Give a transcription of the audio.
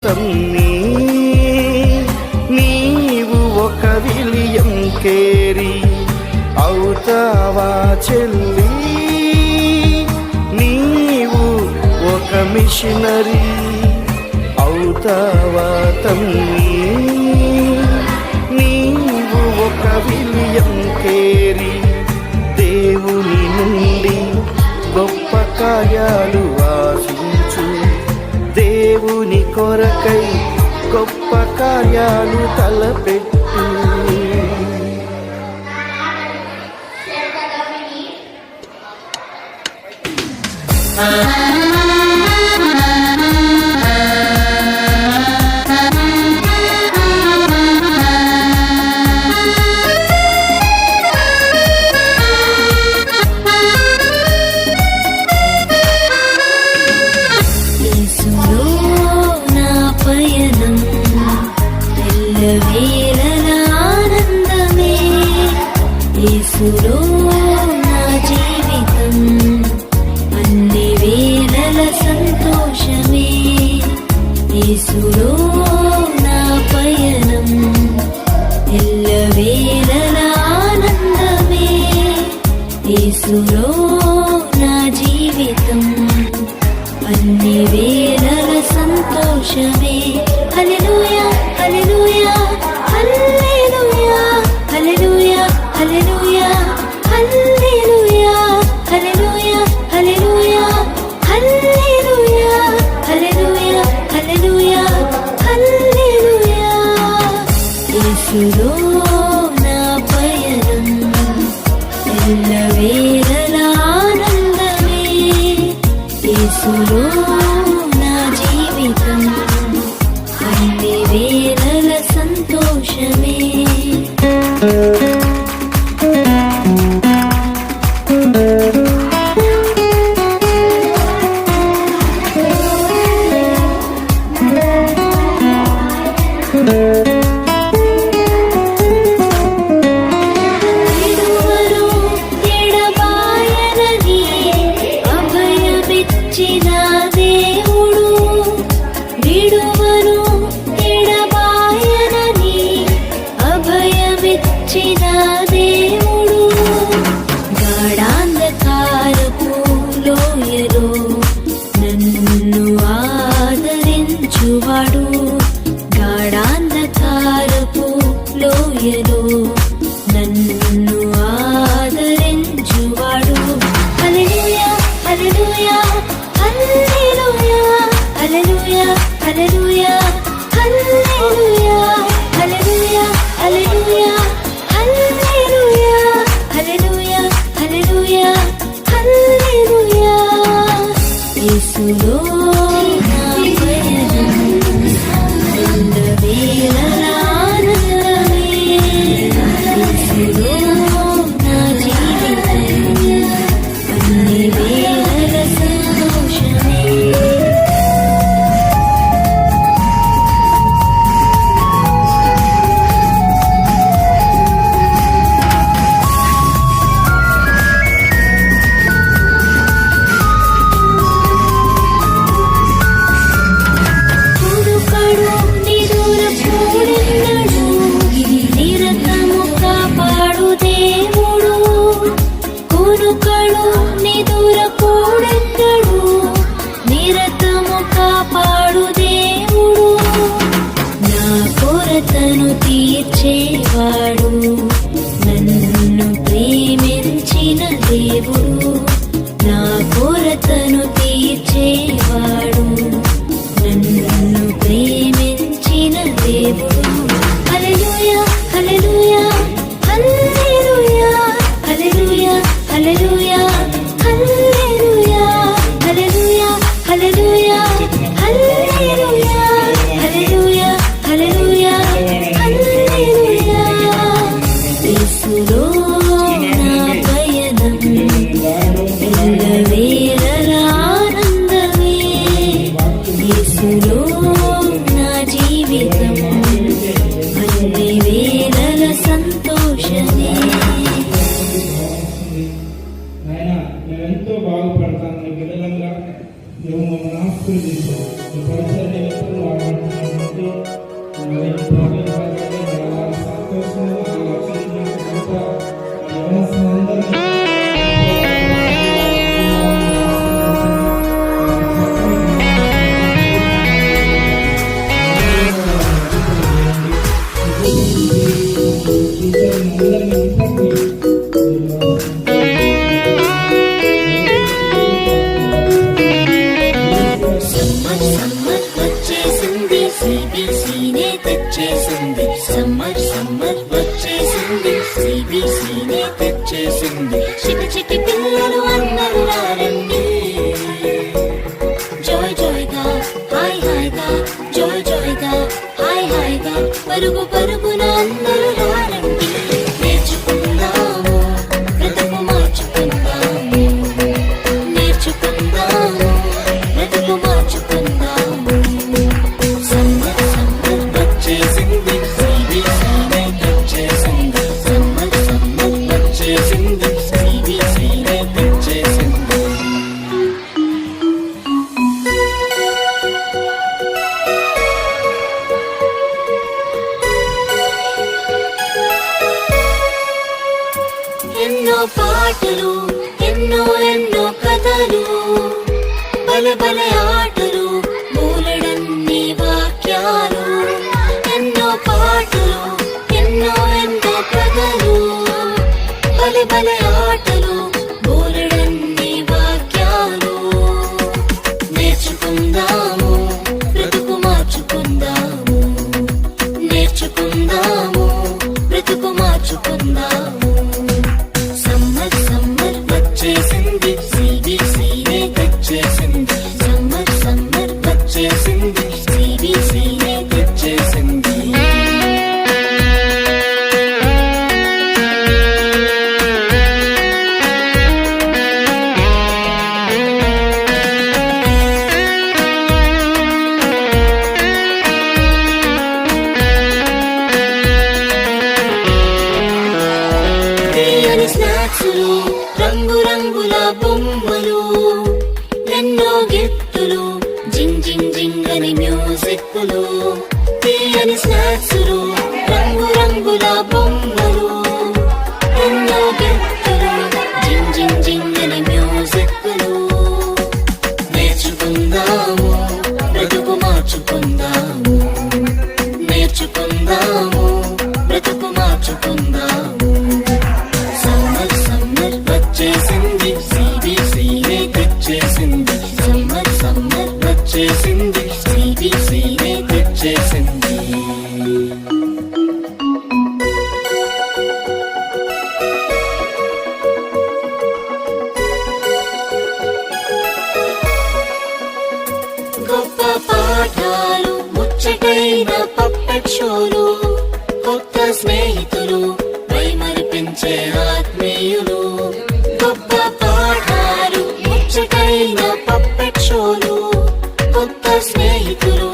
తమ్మి నీవు ఒక విలియం కేరీ అవుతావా చెల్లి, నీవు ఒక మిషనరీ అవుతావా తమ్మి, నీవు ఒక విలియం కేరీ దేవుని నుండి గొప్ప కార్యాలు ఆశించు, దేవుని కొరకై గొప్ప కార్యాలు తలపెట్టు. యేసులో నా జీవితం అన్ని వేళల సంతోషమే, యేసులో నా పయనం ఎల్లవేళల ఆనందమే, యేసులో నా జీవితం అన్ని వేళల సంతోషమే. హల్లెలూయా హల్లెలూయా హల్లెలూయా హల్లెలూయా హల్లెలూయా హల్లెలూయా హల్లెలూయా హల్లెలూయా హల్లెలూయా హల్లెలూయా హల్లెలూయా హల్లెలూయా. యేసులో నా పయనం ఎల్లవేళల ఆనందమే, యేసులో నా జీవితం అన్ని వేళల సంతోషమే. నన్ను ఆదరించువాడు గాఢాంధకారపు లోయలో నన్ను ఆదరించువాడు. హల్లెలూయా హల్లెలూయా హల్లెలూయా హల్లెలూయా హల్లెలూయా హల్లెలూయా హల్లెలూయా హల్లెలూయా హల్లెలూయా హల్లెలూయా హల్లెలూయా హల్లెలూయా. యేసులో నా పయనం ఎల్లవేళల ఆనందమే, యేసులో నా జీవితం అన్ని వేళల సంతోషమే. కొరతను తీర్చేవాడు నన్ను ప్రేమించిన దేవుడు, నా కొరతను తీర్చేవాడు నన్ను ప్రేమించిన దేవుడు. హల్లెలూయా హల్లెలూయా హల్లెలూయా హల్లెలూయా హల్లెలూయా హల్లెలూయా హల్లెలూయా హల్లెలూయా హల్లెలూయా హల్లెలూయా హల్లెలూయా హల్లెలూయా. యేసులో నా పయనం ఎల్లవేళల ఆనందమే, యేసులో నా జీవితం పరుగు పరుగున అందరూ రారండి. నేర్చుకుందాము, బ్రతుకు మార్చుకుందాము. నేర్చుకుందాము, బ్రతుకు మార్చుకుందాము. సమ్మర్ సమ్మర్ వచ్చేసింది, CBCనే తెచ్చేసింది. సమ్మర్ సమ్మర్ వచ్చేసింది, CBCనే తెచ్చేసింది. ఎన్నో పాటలు, ఎన్నో ఎన్నో కథలు, బలె బలె ఆటలు, మూలడన్ని వాక్యాలు. ఎన్నో పాటలు, ఎన్నో ఎన్నో కథలు, బలె బలె ఆటలు, మూలడన్ని వాక్యాలు. నేర్చుకుందాము, బ్రతుకు మార్చుకుందాము. నేర్చుకుందాము, బ్రతుకు మార్చుకుందాము. సమ్మర్ సమ్మర్ వచ్చేసింది, CBCనే తెచ్చేసింది. సమ్మర్ సమ్మర్ వచ్చేసింది, CBCనే తెచ్చేసింది. తీయని స్నాక్సులు, రంగు రంగుల బొమ్మలు, ఎన్నో గిఫ్టులు, జింగ్ జింగ్ జింగ్ అని మ్యూజిక్లు. తీయని స్నాక్సులు, రంగు రంగుల బొమ్మలు, ఎన్నో గిఫ్టులు, జింగ్ జింగ్ జింగ్ అని మ్యూజిక్లు. నేర్చుకుందాము, బ్రతుకు మార్చుకుందాము. నేర్చుకుందాము, బ్రతుకు మార్చుకుందాము. సమ్మర్ సమ్మర్ వచ్చేసింది, CBCనే తెచ్చేసింది. సమ్మర్ సమ్మర్ వచ్చేసింది, CBCనే తెచ్చేసింది. గొప్ప పాఠాలు, ముచ్చటైన పప్పెట్ షోలు, కొత్త స్నేహితులు, మైమరిపించే ఆత్మీయులు. గొప్ప పాఠాలు, ముచ్చటైన పప్పెట్ షోలు, కొత్త స్నేహితులు,